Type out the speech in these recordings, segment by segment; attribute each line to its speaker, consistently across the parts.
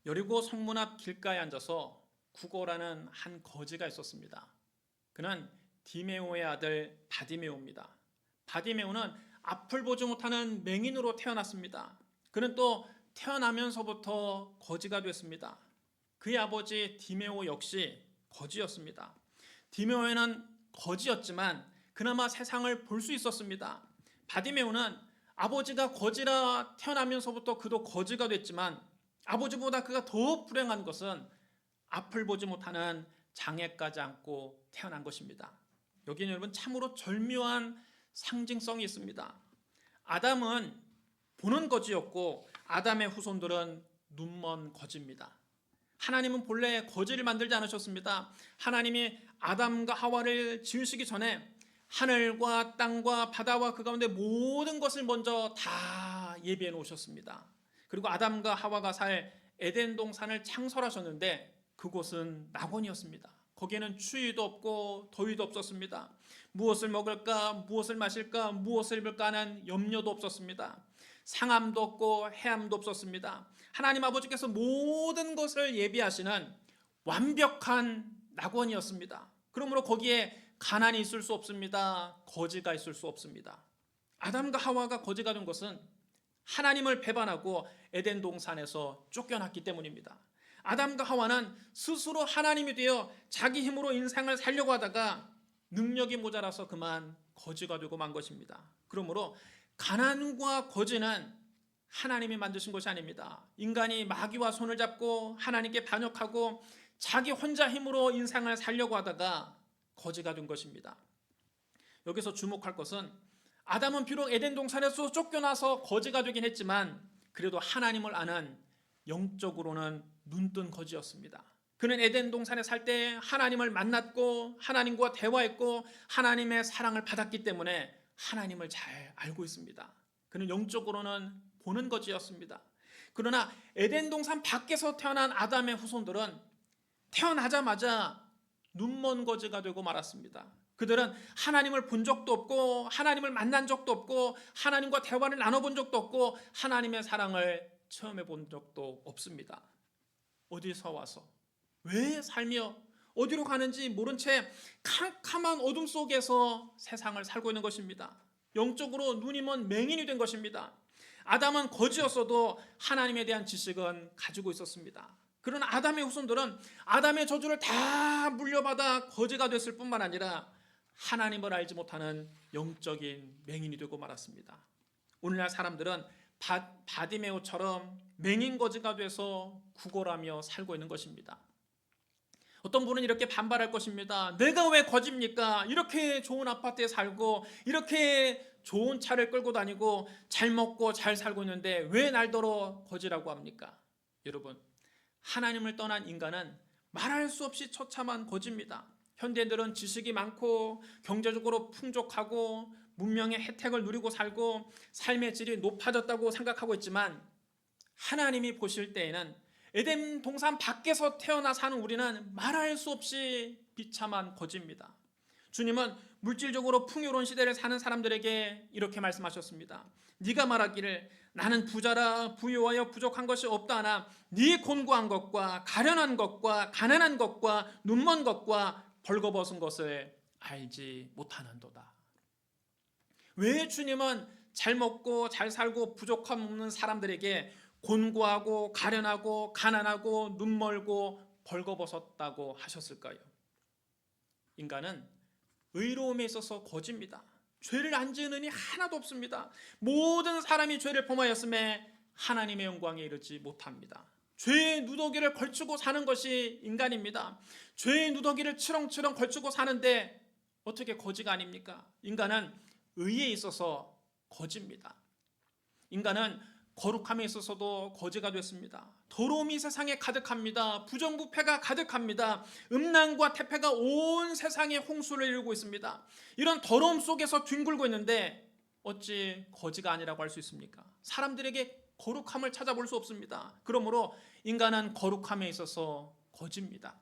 Speaker 1: 여리고 성문 앞 길가에 앉아서 구고라는 한 거지가 있었습니다. 그는 디메오의 아들 바디메오입니다. 바디메오는 앞을 보지 못하는 맹인으로 태어났습니다. 그는 또 태어나면서부터 거지가 됐습니다. 그의 아버지 디메오 역시 거지였습니다. 디메오는 거지였지만 그나마 세상을 볼 수 있었습니다. 바디메오는 아버지가 거지라 태어나면서부터 그도 거지가 됐지만 아버지보다 그가 더 불행한 것은 앞을 보지 못하는 장애까지 안고 태어난 것입니다. 여기는 여러분 참으로 절묘한 상징성이 있습니다. 아담은 보는 거지였고 아담의 후손들은 눈먼 거지입니다. 하나님은 본래 거지를 만들지 않으셨습니다. 하나님이 아담과 하와를 지으시기 전에 하늘과 땅과 바다와 그 가운데 모든 것을 먼저 다 예비해 놓으셨습니다. 그리고 아담과 하와가 살 에덴 동산을 창설하셨는데 그곳은 낙원이었습니다. 거기에는 추위도 없고 더위도 없었습니다. 무엇을 먹을까, 무엇을 마실까, 무엇을 입을까 하는 염려도 없었습니다. 상함도 없고 해함도 없었습니다. 하나님 아버지께서 모든 것을 예비하시는 완벽한 낙원이었습니다. 그러므로 거기에 가난이 있을 수 없습니다. 거지가 있을 수 없습니다. 아담과 하와가 거지가 된 것은 하나님을 배반하고 에덴 동산에서 쫓겨났기 때문입니다. 아담과 하와는 스스로 하나님이 되어 자기 힘으로 인생을 살려고 하다가 능력이 모자라서 그만 거지가 되고 만 것입니다. 그러므로 가난과 거지는 하나님이 만드신 것이 아닙니다. 인간이 마귀와 손을 잡고 하나님께 반역하고 자기 혼자 힘으로 인생을 살려고 하다가 거지가 된 것입니다. 여기서 주목할 것은 아담은 비록 에덴 동산에서 쫓겨나서 거지가 되긴 했지만 그래도 하나님을 아는 영적으로는 눈뜬 거지였습니다. 그는 에덴 동산에 살 때 하나님을 만났고 하나님과 대화했고 하나님의 사랑을 받았기 때문에 하나님을 잘 알고 있습니다. 그는 영적으로는 보는 거지였습니다. 그러나 에덴 동산 밖에서 태어난 아담의 후손들은 태어나자마자 눈먼 거지가 되고 말았습니다. 그들은 하나님을 본 적도 없고 하나님을 만난 적도 없고 하나님과 대화를 나눠본 적도 없고 하나님의 사랑을 체험해 본 적도 없습니다. 어디서 와서 왜 살며 어디로 가는지 모른 채 캄캄한 어둠 속에서 세상을 살고 있는 것입니다. 영적으로 눈이 먼 맹인이 된 것입니다. 아담은 거지였어도 하나님에 대한 지식은 가지고 있었습니다. 그러나 아담의 후손들은 아담의 저주를 다 물려받아 거지가 됐을 뿐만 아니라 하나님을 알지 못하는 영적인 맹인이 되고 말았습니다. 오늘날 사람들은 바디메오처럼 맹인 거지가 돼서 구걸하며 살고 있는 것입니다. 어떤 분은 이렇게 반발할 것입니다. 내가 왜 거지입니까? 이렇게 좋은 아파트에 살고 이렇게 좋은 차를 끌고 다니고 잘 먹고 잘 살고 있는데 왜 날더러 거지라고 합니까? 여러분, 하나님을 떠난 인간은 말할 수 없이 처참한 거지입니다. 현대인들은 지식이 많고 경제적으로 풍족하고 문명의 혜택을 누리고 살고 삶의 질이 높아졌다고 생각하고 있지만 하나님이 보실 때에는 에덴 동산 밖에서 태어나 사는 우리는 말할 수 없이 비참한 거지입니다. 주님은 물질적으로 풍요로운 시대를 사는 사람들에게 이렇게 말씀하셨습니다. 네가 말하기를 나는 부자라 부유하여 부족한 것이 없다 하나 네 곤고한 것과 가련한 것과 가난한 것과 눈먼 것과 벌거벗은 것을 알지 못하는도다. 왜 주님은 잘 먹고 잘 살고 부족함 없는 사람들에게 곤고하고 가련하고 가난하고 눈멀고 벌거벗었다고 하셨을까요? 인간은 의로움에 있어서 거지입니다. 죄를 안 지은 이 하나도 없습니다. 모든 사람이 죄를 범하였음에 하나님의 영광에 이르지 못합니다. 죄의 누더기를 걸치고 사는 것이 인간입니다. 죄의 누더기를 치렁치렁 걸치고 사는데 어떻게 거지가 아닙니까? 인간은 의에 있어서 거지입니다. 인간은 거룩함에 있어서도 거지가 됐습니다. 더러움이 세상에 가득합니다. 부정부패가 가득합니다. 음란과 태폐가 온 세상에 홍수를 이루고 있습니다. 이런 더러움 속에서 뒹굴고 있는데 어찌 거지가 아니라고 할 수 있습니까? 사람들에게 거룩함을 찾아볼 수 없습니다. 그러므로 인간은 거룩함에 있어서 거지입니다.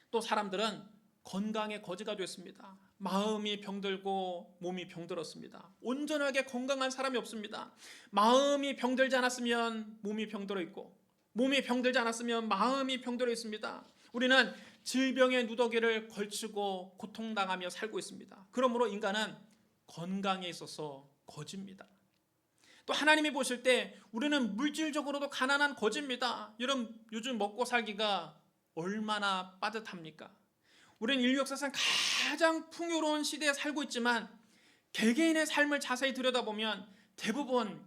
Speaker 1: 또 사람들은 건강에 거지가 됐습니다. 마음이 병들고 몸이 병들었습니다. 온전하게 건강한 사람이 없습니다. 마음이 병들지 않았으면 몸이 병들어 있고 몸이 병들지 않았으면 마음이 병들어 있습니다. 우리는 질병의 누더기를 걸치고 고통당하며 살고 있습니다. 그러므로 인간은 건강에 있어서 거지입니다. 또 하나님이 보실 때 우리는 물질적으로도 가난한 거지입니다. 여러분, 요즘 먹고 살기가 얼마나 빠듯합니까? 우리는 인류 역사상 가장 풍요로운 시대에 살고 있지만 개개인의 삶을 자세히 들여다보면 대부분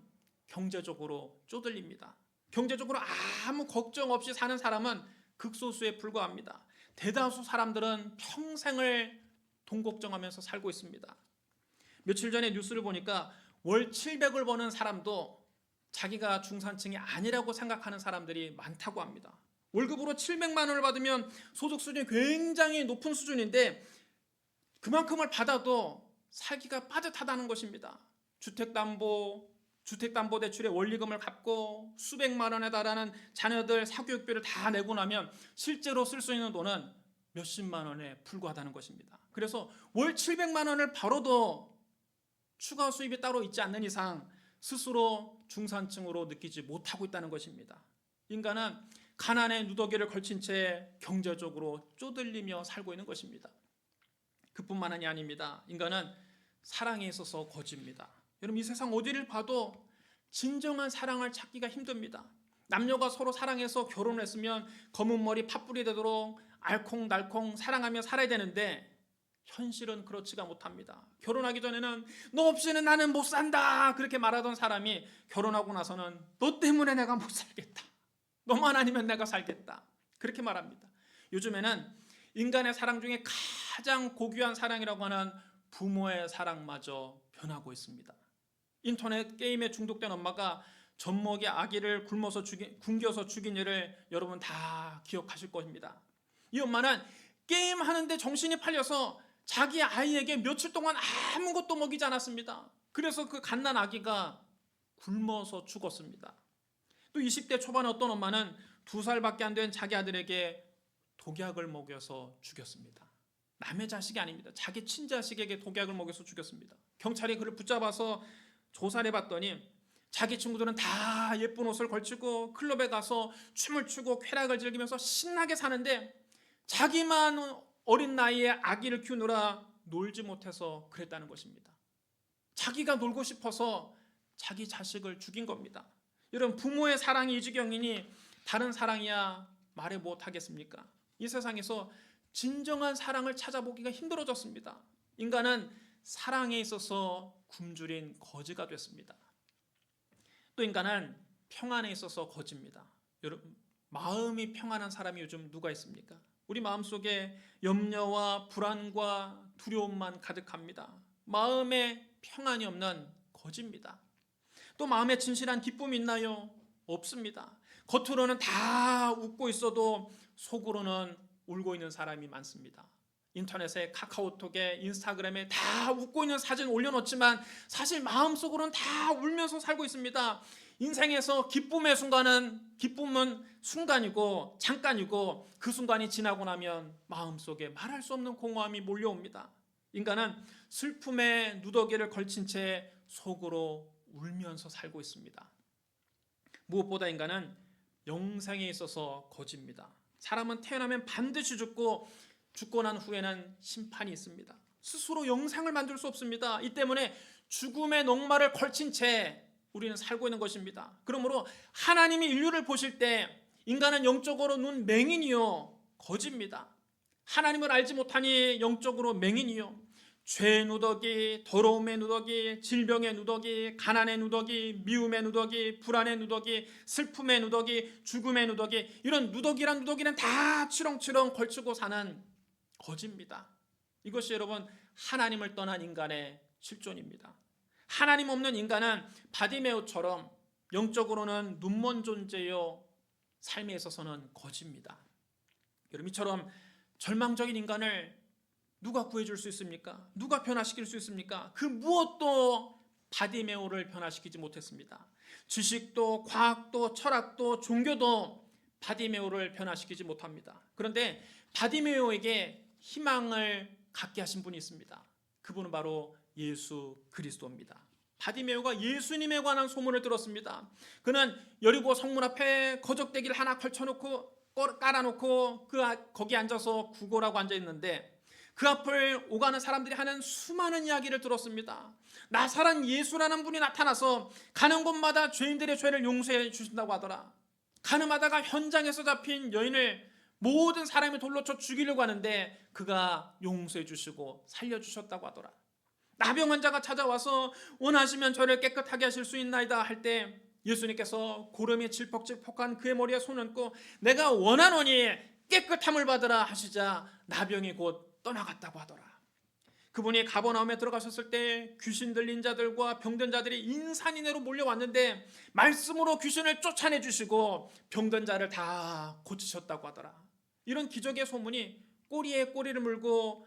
Speaker 1: 경제적으로 쪼들립니다. 경제적으로 아무 걱정 없이 사는 사람은 극소수에 불과합니다. 대다수 사람들은 평생을 돈 걱정하면서 살고 있습니다. 며칠 전에 뉴스를 보니까 월 700을 버는 사람도 자기가 중산층이 아니라고 생각하는 사람들이 많다고 합니다. 월급으로 700만 원을 받으면 소득 수준이 굉장히 높은 수준인데 그만큼을 받아도 살기가 빠듯하다는 것입니다. 주택담보대출의 원리금을 갚고 수백만 원에 달하는 자녀들 사교육비를 다 내고 나면 실제로 쓸 수 있는 돈은 몇십만 원에 불과하다는 것입니다. 그래서 월 700만 원을 벌어도 추가 수입이 따로 있지 않는 이상 스스로 중산층으로 느끼지 못하고 있다는 것입니다. 인간은 가난의 누더기를 걸친 채 경제적으로 쪼들리며 살고 있는 것입니다. 그뿐만이 아닙니다. 인간은 사랑에 있어서 거지입니다. 여러분, 이 세상 어디를 봐도 진정한 사랑을 찾기가 힘듭니다. 남녀가 서로 사랑해서 결혼을 했으면 검은 머리 팥불이 되도록 알콩달콩 사랑하며 살아야 되는데 현실은 그렇지가 못합니다. 결혼하기 전에는 너 없이는 나는 못 산다 그렇게 말하던 사람이 결혼하고 나서는 너 때문에 내가 못 살겠다, 너만 아니면 내가 살겠다 그렇게 말합니다. 요즘에는 인간의 사랑 중에 가장 고귀한 사랑이라고 하는 부모의 사랑마저 변하고 있습니다. 인터넷 게임에 중독된 엄마가 젖먹이 아기를 굶겨서 죽인 일을 여러분 다 기억하실 것입니다. 이 엄마는 게임하는데 정신이 팔려서 자기 아이에게 며칠 동안 아무것도 먹이지 않았습니다. 그래서 그 갓난 아기가 굶어서 죽었습니다. 또 20대 초반에 어떤 엄마는 2살밖에 안 된 자기 아들에게 독약을 먹여서 죽였습니다. 남의 자식이 아닙니다. 자기 친자식에게 독약을 먹여서 죽였습니다. 경찰이 그를 붙잡아서 조사를 해봤더니 자기 친구들은 다 예쁜 옷을 걸치고 클럽에 가서 춤을 추고 쾌락을 즐기면서 신나게 사는데 자기만 어린 나이에 아기를 키우느라 놀지 못해서 그랬다는 것입니다. 자기가 놀고 싶어서 자기 자식을 죽인 겁니다. 여러분, 부모의 사랑이 이 지경이니 다른 사랑이야 말해 못하겠습니까? 이 세상에서 진정한 사랑을 찾아보기가 힘들어졌습니다. 인간은 사랑에 있어서 굶주린 거지가 됐습니다. 또 인간은 평안에 있어서 거지입니다. 여러분, 마음이 평안한 사람이 요즘 누가 있습니까? 우리 마음속에 염려와 불안과 두려움만 가득합니다. 마음에 평안이 없는 거지입니다. 또 마음에 진실한 기쁨이 있나요? 없습니다. 겉으로는 다 웃고 있어도 속으로는 울고 있는 사람이 많습니다. 인터넷에 카카오톡에 인스타그램에 다 웃고 있는 사진 올려놓지만 사실 마음속으로는 다 울면서 살고 있습니다. 인생에서 기쁨은 순간이고 잠깐이고 그 순간이 지나고 나면 마음속에 말할 수 없는 공허함이 몰려옵니다. 인간은 슬픔의 누더기를 걸친 채 속으로 울면서 살고 있습니다. 무엇보다 인간은 영생에 있어서 거지입니다. 사람은 태어나면 반드시 죽고 난 후에는 심판이 있습니다. 스스로 영생을 만들 수 없습니다. 이 때문에 죽음의 넉마를 걸친 채 우리는 살고 있는 것입니다. 그러므로 하나님이 인류를 보실 때 인간은 영적으로 눈 맹인이요 거지입니다. 하나님을 알지 못하니 영적으로 맹인이요 죄의 누더기, 더러움의 누더기, 질병의 누더기, 가난의 누더기, 미움의 누더기, 불안의 누더기, 슬픔의 누더기, 죽음의 누더기, 이런 누더기란 누더기는 다 치렁치렁 걸치고 사는 거지입니다. 이것이 여러분 하나님을 떠난 인간의 실존입니다. 하나님 없는 인간은 바디메오처럼 영적으로는 눈먼 존재요 삶에 있어서는 거지입니다. 여러분, 이처럼 절망적인 인간을 누가 구해줄 수 있습니까? 누가 변화시킬 수 있습니까? 그 무엇도 바디메오를 변화시키지 못했습니다. 지식도 과학도 철학도 종교도 바디메오를 변화시키지 못합니다. 그런데 바디메오에게 희망을 갖게 하신 분이 있습니다. 그분은 바로 예수 그리스도입니다. 바디메오가 예수님에 관한 소문을 들었습니다. 그는 여리고 성문 앞에 거적대기를 하나 걸쳐놓고 깔아놓고 거기 앉아서 구걸하고 앉아있는데 그 앞을 오가는 사람들이 하는 수많은 이야기를 들었습니다. 나사렛 예수라는 분이 나타나서 가는 곳마다 죄인들의 죄를 용서해 주신다고 하더라. 가늠하다가 현장에서 잡힌 여인을 모든 사람이 돌로 쳐 죽이려고 하는데 그가 용서해 주시고 살려주셨다고 하더라. 나병 환자가 찾아와서 원하시면 저를 깨끗하게 하실 수 있나이다 할 때 예수님께서 고름이 질퍽질퍽한 그의 머리에 손 얹고 내가 원하노니 깨끗함을 받으라 하시자 나병이 곧 떠나갔다고 하더라. 그분이 가버나움에 들어가셨을 때 귀신 들린 자들과 병든 자들이 인산인해로 몰려왔는데 말씀으로 귀신을 쫓아내 주시고 병든 자를 다 고치셨다고 하더라. 이런 기적의 소문이 꼬리에 꼬리를 물고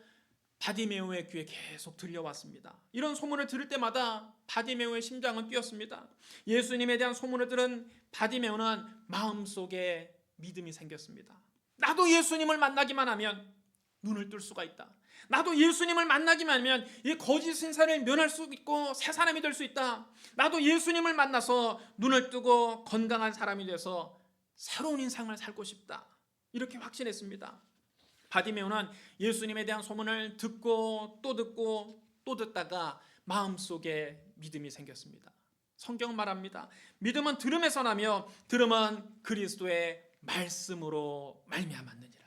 Speaker 1: 바디메오의 귀에 계속 들려왔습니다. 이런 소문을 들을 때마다 바디메오의 심장은 뛰었습니다. 예수님에 대한 소문을 들은 바디메오는 마음속에 믿음이 생겼습니다. 나도 예수님을 만나기만 하면 눈을 뜰 수가 있다. 나도 예수님을 만나기만 하면 이 거짓 신사를 면할 수 있고 새 사람이 될 수 있다. 나도 예수님을 만나서 눈을 뜨고 건강한 사람이 돼서 새로운 인생을 살고 싶다. 이렇게 확신했습니다. 바디메오는 예수님에 대한 소문을 듣고 또 듣다가 마음속에 믿음이 생겼습니다. 성경은 말합니다. 믿음은 들음에서 나며 들음은 그리스도의 말씀으로 말미암았느니라.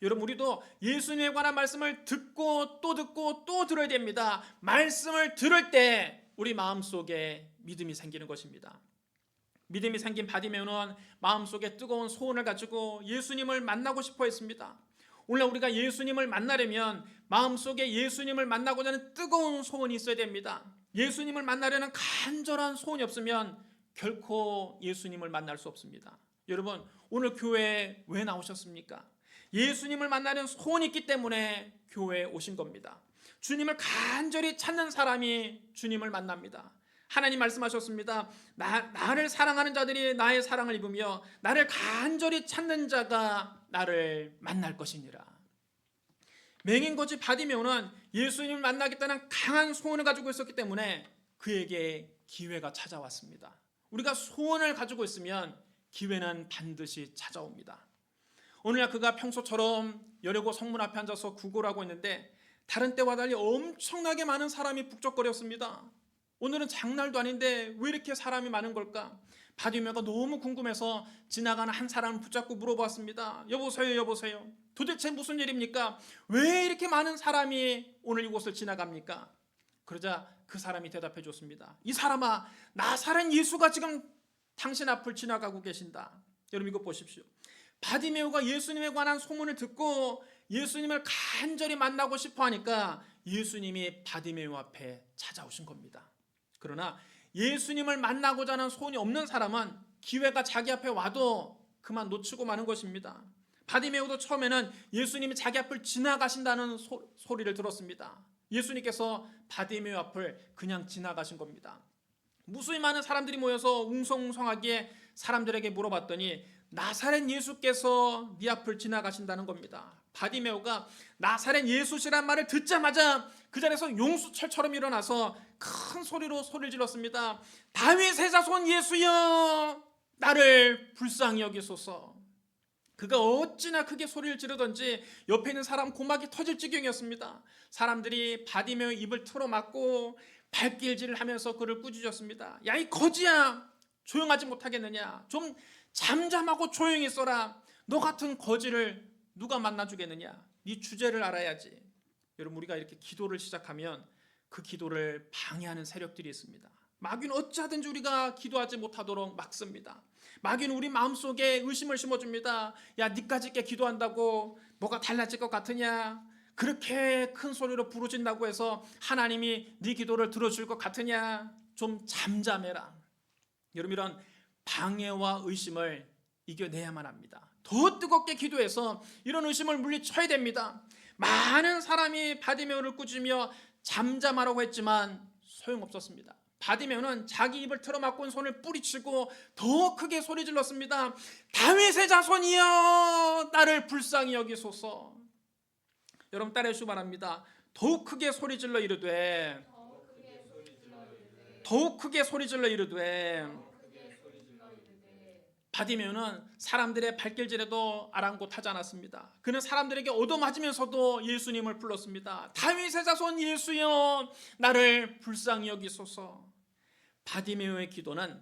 Speaker 1: 여러분 우리도 예수님에 관한 말씀을 듣고 또 들어야 됩니다. 말씀을 들을 때 우리 마음속에 믿음이 생기는 것입니다. 믿음이 생긴 바디메오는 마음속에 뜨거운 소원을 가지고 예수님을 만나고 싶어 했습니다. 오늘 우리가 예수님을 만나려면 마음속에 예수님을 만나고자 하는 뜨거운 소원이 있어야 됩니다. 예수님을 만나려는 간절한 소원이 없으면 결코 예수님을 만날 수 없습니다. 여러분 오늘 교회에 왜 나오셨습니까? 예수님을 만나는 소원이 있기 때문에 교회에 오신 겁니다. 주님을 간절히 찾는 사람이 주님을 만납니다. 하나님 말씀하셨습니다. 나를 사랑하는 자들이 나의 사랑을 입으며 나를 간절히 찾는 자가 나를 만날 것이니라. 맹인거지 바디메오는 예수님을 만나겠다는 강한 소원을 가지고 있었기 때문에 그에게 기회가 찾아왔습니다. 우리가 소원을 가지고 있으면 기회는 반드시 찾아옵니다. 오늘날 그가 평소처럼 여리고 성문 앞에 앉아서 구걸하고 있는데 다른 때와 달리 엄청나게 많은 사람이 북적거렸습니다. 오늘은 장날도 아닌데 왜 이렇게 사람이 많은 걸까? 바디메오가 너무 궁금해서 지나가는 한 사람을 붙잡고 물어봤습니다. 여보세요. 도대체 무슨 일입니까? 왜 이렇게 많은 사람이 오늘 이곳을 지나갑니까? 그러자 그 사람이 대답해 줬습니다. 이 사람아, 나사렛 예수가 지금 당신 앞을 지나가고 계신다. 여러분 이거 보십시오. 바디메오가 예수님에 관한 소문을 듣고 예수님을 간절히 만나고 싶어 하니까 예수님이 바디메오 앞에 찾아오신 겁니다. 그러나 예수님을 만나고자 하는 소원이 없는 사람은 기회가 자기 앞에 와도 그만 놓치고 마는 것입니다. 바디메오도 처음에는 예수님이 자기 앞을 지나가신다는 소리를 들었습니다. 예수님께서 바디메오 앞을 그냥 지나가신 겁니다. 무수히 많은 사람들이 모여서 웅성웅성하게 사람들에게 물어봤더니 나사렛 예수께서 네 앞을 지나가신다는 겁니다. 바디메오가 나사렛 예수시란 말을 듣자마자 그 자리에서 용수철처럼 일어나서 큰 소리로 소리를 질렀습니다. 다윗의 자손 예수여, 나를 불쌍히 여기소서. 그가 어찌나 크게 소리를 지르던지 옆에 있는 사람 고막이 터질 지경이었습니다. 사람들이 바디메오 입을 틀어막고 발길질을 하면서 그를 꾸짖었습니다. 야, 이 거지야, 조용하지 못하겠느냐? 좀 잠잠하고 조용히 있어라. 너 같은 거지를 누가 만나주겠느냐? 네 주제를 알아야지. 여러분 우리가 이렇게 기도를 시작하면 그 기도를 방해하는 세력들이 있습니다. 마귀는 어찌하든지 우리가 기도하지 못하도록 막습니다. 마귀는 우리 마음속에 의심을 심어줍니다. 야, 니까지 게 기도한다고 뭐가 달라질 것 같으냐? 그렇게 큰 소리로 부르짖는다고 해서 하나님이 네 기도를 들어줄 것 같으냐? 좀 잠잠해라. 여러분 이런 방해와 의심을 이겨내야만 합니다. 더 뜨겁게 기도해서 이런 의심을 물리쳐야 됩니다. 많은 사람이 바디메오를 꾸짖으며 잠잠하라고 했지만 소용없었습니다. 바디메오는 자기 입을 틀어막고 손을 뿌리치고 더 크게 소리 질렀습니다. 다윗의 자손이여, 나를 불쌍히 여기소서. 여러분 따라해 주시기 바랍니다. 더욱 크게 소리 질러 이르되 더욱 크게 소리질러 이르되 바디메오는 사람들의 발길질에도 아랑곳하지 않았습니다. 그는 사람들에게 얻어맞으면서도 예수님을 불렀습니다. 다윗의 자손 예수여 나를 불쌍히 여기소서. 바디메오의 기도는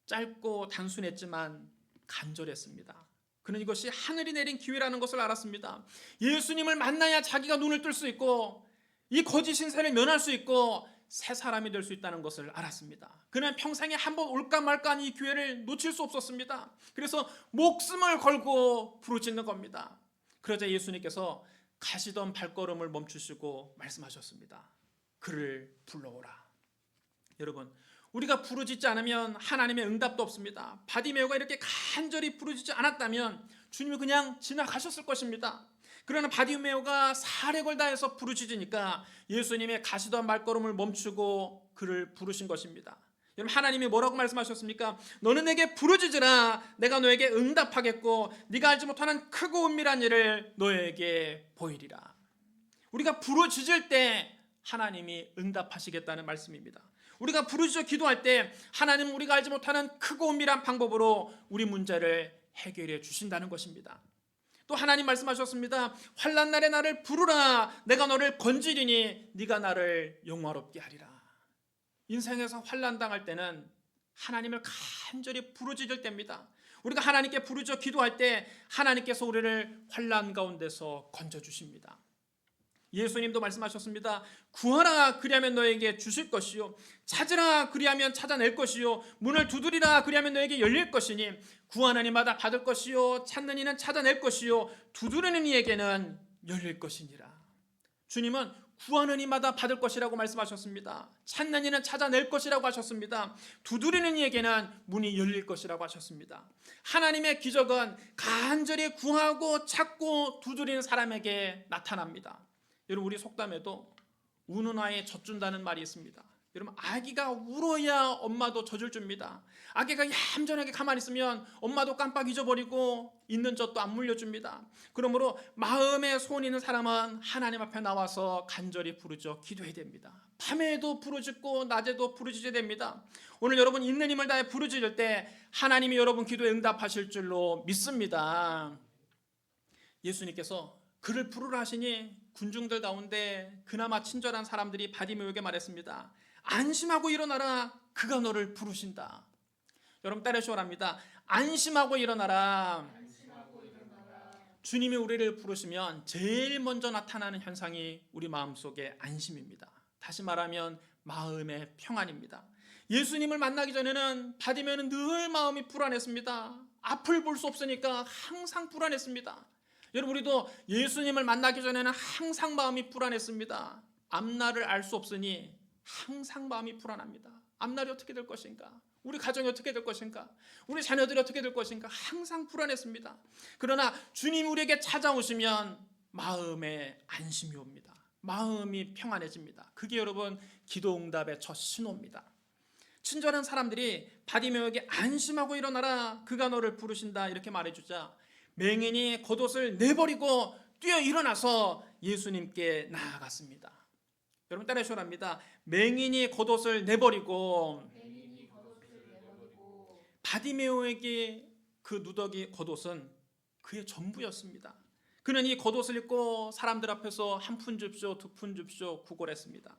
Speaker 1: 짧고 단순했지만 간절했습니다. 그는 이것이 하늘이 내린 기회라는 것을 알았습니다. 예수님을 만나야 자기가 눈을 뜰 수 있고 이 거짓 신세를 면할 수 있고 새 사람이 될 수 있다는 것을 알았습니다. 그는 평생에 한 번 올까 말까 하는 이 기회를 놓칠 수 없었습니다. 그래서 목숨을 걸고 부르짖는 겁니다. 그러자 예수님께서 가시던 발걸음을 멈추시고 말씀하셨습니다. 그를 불러오라. 여러분, 우리가 부르짖지 않으면 하나님의 응답도 없습니다. 바디메오가 이렇게 간절히 부르짖지 않았다면 주님이 그냥 지나가셨을 것입니다. 그러나 바디메오가 사력을 다해서 부르짖으니까 예수님의 가시던 발걸음을 멈추고 그를 부르신 것입니다. 여러분, 하나님이 뭐라고 말씀하셨습니까? 너는 내게 부르짖으라. 내가 너에게 응답하겠고 네가 알지 못하는 크고 은밀한 일을 너에게 보이리라. 우리가 부르짖을 때 하나님이 응답하시겠다는 말씀입니다. 우리가 부르짖어 기도할 때 하나님은 우리가 알지 못하는 크고 은밀한 방법으로 우리 문제를 해결해 주신다는 것입니다. 또 하나님 말씀하셨습니다. 환난 날에 나를 부르라. 내가 너를 건지리니 네가 나를 영화롭게 하리라. 인생에서 환난 당할 때는 하나님을 간절히 부르짖을 때입니다. 우리가 하나님께 부르짖어 기도할 때 하나님께서 우리를 환난 가운데서 건져주십니다. 예수님도 말씀하셨습니다. 구하라 그리하면 너에게 주실 것이요 찾으라 그리하면 찾아낼 것이요 문을 두드리라 그리하면 너에게 열릴 것이니 구하는 이마다 받을 것이요 찾는 이는 찾아낼 것이요 두드리는 이에게는 열릴 것이니라. 주님은 구하는 이마다 받을 것이라고 말씀하셨습니다. 찾는 이는 찾아낼 것이라고 하셨습니다. 두드리는 이에게는 문이 열릴 것이라고 하셨습니다. 하나님의 기적은 간절히 구하고 찾고 두드리는 사람에게 나타납니다. 여러분, 우리 속담에도 우는 아이 젖준다는 말이 있습니다. 여러분, 아기가 울어야 엄마도 젖을 줍니다. 아기가 얌전하게 가만히 있으면 엄마도 깜빡 잊어버리고 있는 젖도 안 물려줍니다. 그러므로 마음에 소원 있는 사람은 하나님 앞에 나와서 간절히 부르짖어 기도해야 됩니다. 밤에도 부르짖고 낮에도 부르짖어야 됩니다. 오늘 여러분 있는 힘을 다해 부르짖을 때 하나님이 여러분 기도에 응답하실 줄로 믿습니다. 예수님께서 그를 부르라 하시니 군중들 가운데 그나마 친절한 사람들이 바디메오에게 말했습니다. 안심하고 일어나라. 그가 너를 부르신다. 여러분 따라하시기 바랍니다. 안심하고 일어나라. 주님이 우리를 부르시면 제일 먼저 나타나는 현상이 우리 마음속의 안심입니다. 다시 말하면 마음의 평안입니다. 예수님을 만나기 전에는 바디메오는 늘 마음이 불안했습니다. 앞을 볼 수 없으니까 항상 불안했습니다. 여러분, 우리도 예수님을 만나기 전에는 항상 마음이 불안했습니다. 앞날을 알 수 없으니 항상 마음이 불안합니다. 앞날이 어떻게 될 것인가? 우리 가정이 어떻게 될 것인가? 우리 자녀들이 어떻게 될 것인가? 항상 불안했습니다. 그러나 주님 우리에게 찾아오시면 마음에 안심이 옵니다. 마음이 평안해집니다. 그게 여러분 기도응답의 첫 신호입니다. 친절한 사람들이 바디메오에게 안심하고 일어나라. 그가 너를 부르신다. 이렇게 말해주자 맹인이 겉옷을 내버리고 뛰어 일어나서 예수님께 나아갔습니다. 여러분 따라하시기 바랍니다. 맹인이 겉옷을 내버리고 바디메오에게 그 누더기 겉옷은 그의 전부였습니다. 그는 이 겉옷을 입고 사람들 앞에서 한 푼 줍쇼 두 푼 줍쇼 구걸했습니다.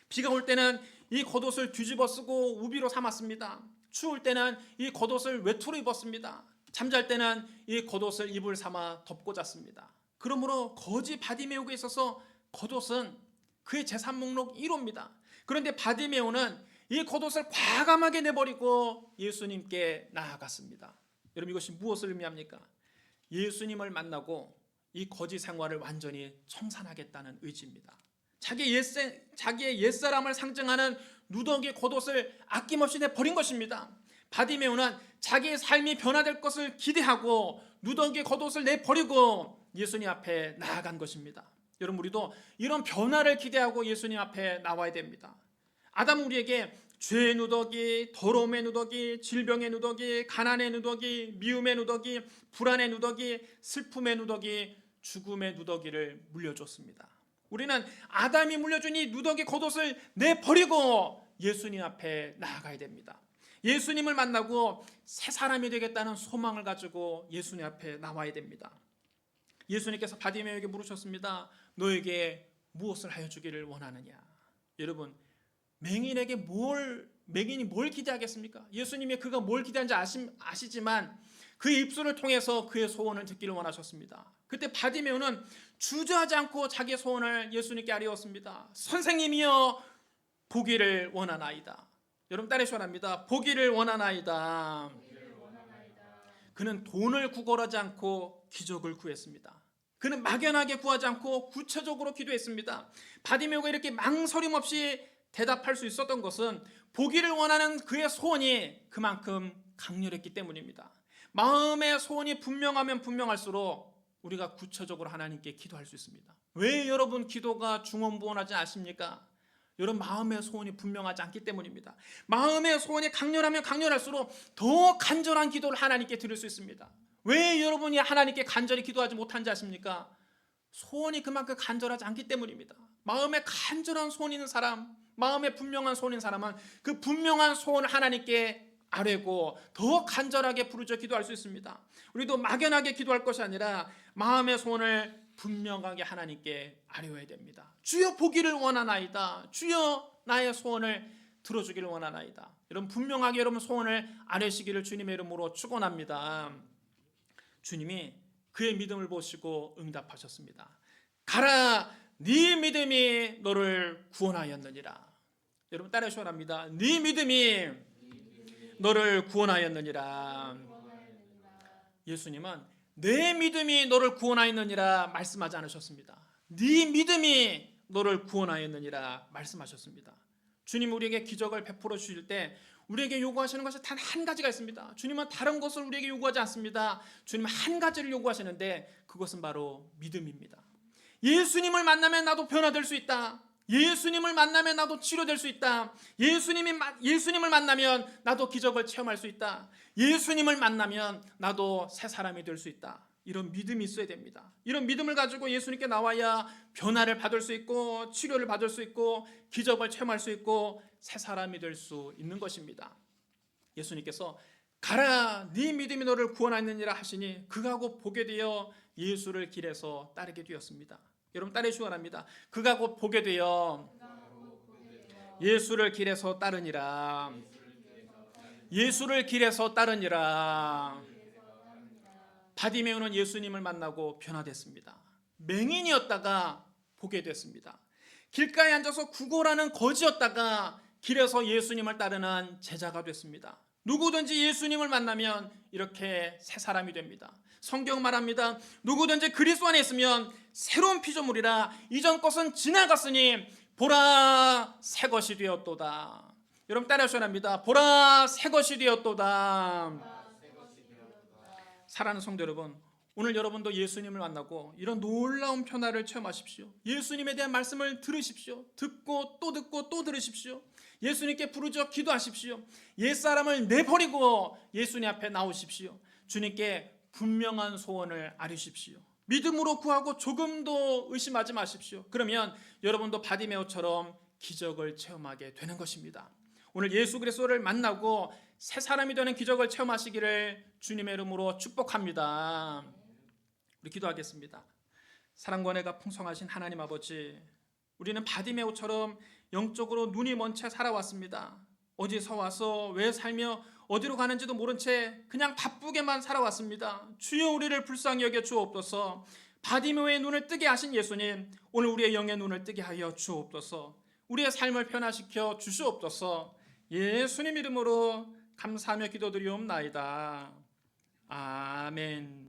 Speaker 1: 비가 올 때는 이 겉옷을 뒤집어 쓰고 우비로 삼았습니다. 추울 때는 이 겉옷을 외투로 입었습니다. 잠잘 때는 이 겉옷을 이불 삼아 덮고 잤습니다. 그러므로 거지 바디메오에 있어서 겉옷은 그의 재산 목록 1호입니다. 그런데 바디메오는 이 겉옷을 과감하게 내버리고 예수님께 나아갔습니다. 여러분 이것이 무엇을 의미합니까? 예수님을 만나고 이 거지 생활을 완전히 청산하겠다는 의지입니다. 자기의 옛사람을 상징하는 누더기 겉옷을 아낌없이 내버린 것입니다. 바디메오는 자기의 삶이 변화될 것을 기대하고 누더기 겉옷을 내버리고 예수님 앞에 나아간 것입니다. 여러분 우리도 이런 변화를 기대하고 예수님 앞에 나와야 됩니다. 아담은 우리에게 죄의 누더기, 더러움의 누더기, 질병의 누더기, 가난의 누더기, 미움의 누더기, 불안의 누더기, 슬픔의 누더기, 죽음의 누더기를 물려줬습니다. 우리는 아담이 물려준 이 누더기 겉옷을 내버리고 예수님 앞에 나아가야 됩니다. 예수님을 만나고 새 사람이 되겠다는 소망을 가지고 예수님 앞에 나와야 됩니다. 예수님께서 바디메오에게 물으셨습니다. 너에게 무엇을 하여 주기를 원하느냐? 여러분, 맹인이 뭘 기대하겠습니까? 예수님이 그가 뭘 기대하는지 아시지만 그 입술을 통해서 그의 소원을 듣기를 원하셨습니다. 그때 바디메오는 주저하지 않고 자기의 소원을 예수님께 아뢰었습니다. 선생님이여, 보기를 원하나이다. 여러분 따라해 주시랍니다. 보기를 원하나이다. 그는 돈을 구걸하지 않고 기적을 구했습니다. 그는 막연하게 구하지 않고 구체적으로 기도했습니다. 바디메오가 이렇게 망설임 없이 대답할 수 있었던 것은 보기를 원하는 그의 소원이 그만큼 강렬했기 때문입니다. 마음의 소원이 분명하면 분명할수록 우리가 구체적으로 하나님께 기도할 수 있습니다. 왜 여러분 기도가 중언부언하지 않습니까? 여러분 마음의 소원이 분명하지 않기 때문입니다. 마음의 소원이 강렬하면 강렬할수록 더 간절한 기도를 하나님께 드릴 수 있습니다. 왜 여러분이 하나님께 간절히 기도하지 못한지 아십니까? 소원이 그만큼 간절하지 않기 때문입니다. 마음에 간절한 소원 있는 사람, 마음에 분명한 소원 있는 사람은 그 분명한 소원을 하나님께 아뢰고 더 간절하게 부르짖어 기도할 수 있습니다. 우리도 막연하게 기도할 것이 아니라 마음의 소원을 분명하게 하나님께 아뢰어야 됩니다. 주여 보기를 원하나이다. 주여 나의 소원을 들어주기를 원하나이다. 여러분 분명하게 여러분 소원을 아뢰시기를 주님의 이름으로 축원합니다. 주님이 그의 믿음을 보시고 응답하셨습니다. 가라, 네 믿음이 너를 구원하였느니라. 여러분 따라해 주시랍니다. 네 믿음이 너를 구원하였느니라. 예수님은 내 믿음이 너를 구원하였느니라 말씀하지 않으셨습니다. 네 믿음이 너를 구원하였느니라 말씀하셨습니다. 주님 우리에게 기적을 베풀어 주실 때 우리에게 요구하시는 것이 단 한 가지가 있습니다. 주님은 다른 것을 우리에게 요구하지 않습니다. 주님은 한 가지를 요구하시는데 그것은 바로 믿음입니다. 예수님을 만나면 나도 변화될 수 있다. 예수님을 만나면 나도 치료될 수 있다. 예수님을 만나면 나도 기적을 체험할 수 있다. 예수님을 만나면 나도 새 사람이 될 수 있다. 이런 믿음이 있어야 됩니다. 이런 믿음을 가지고 예수님께 나와야 변화를 받을 수 있고 치료를 받을 수 있고 기적을 체험할 수 있고 새 사람이 될 수 있는 것입니다. 예수님께서 가라, 네 믿음이 너를 구원하느니라 하시니 그가 곧 보게 되어 예수를 길에서 따르게 되었습니다. 여러분 따르시기 바랍니다. 그가 곧 보게 되어 예수를 길에서 따르니라. 예수를 길에서 따르니라. 바디메오는 예수님을 만나고 변화됐습니다. 맹인이었다가 보게 됐습니다. 길가에 앉아서 구걸하는 거지였다가 길에서 예수님을 따르는 제자가 됐습니다. 누구든지 예수님을 만나면 이렇게 새 사람이 됩니다. 성경 말합니다. 누구든지 그리스도 안에 있으면 새로운 피조물이라 이전 것은 지나갔으니 보라 새 것이 되었도다. 여러분 따라하셔야 합니다. 보라 새 것이 되었도다. 사랑하는 성도 여러분, 오늘 여러분도 예수님을 만나고 이런 놀라운 변화를 체험하십시오. 예수님에 대한 말씀을 들으십시오. 듣고 또 들으십시오. 예수님께 부르짖어 기도하십시오. 옛사람을 내버리고 예수님 앞에 나오십시오. 주님께 분명한 소원을 아뢰십시오. 믿음으로 구하고 조금도 의심하지 마십시오. 그러면 여러분도 바디메오처럼 기적을 체험하게 되는 것입니다. 오늘 예수 그리스도를 만나고 새 사람이 되는 기적을 체험하시기를 주님의 이름으로 축복합니다. 우리 기도하겠습니다. 사랑과 은혜가 풍성하신 하나님 아버지, 우리는 바디메오처럼 영적으로 눈이 먼 채 살아왔습니다. 어디서 와서 왜 살며 어디로 가는지도 모른 채 그냥 바쁘게만 살아왔습니다. 주여 우리를 불쌍히 여겨 주옵소서. 바디메오의 눈을 뜨게 하신 예수님, 오늘 우리의 영의 눈을 뜨게 하여 주옵소서. 우리의 삶을 변화시켜 주시옵소서. 예수님 이름으로 감사하며 기도드리옵나이다. 아멘.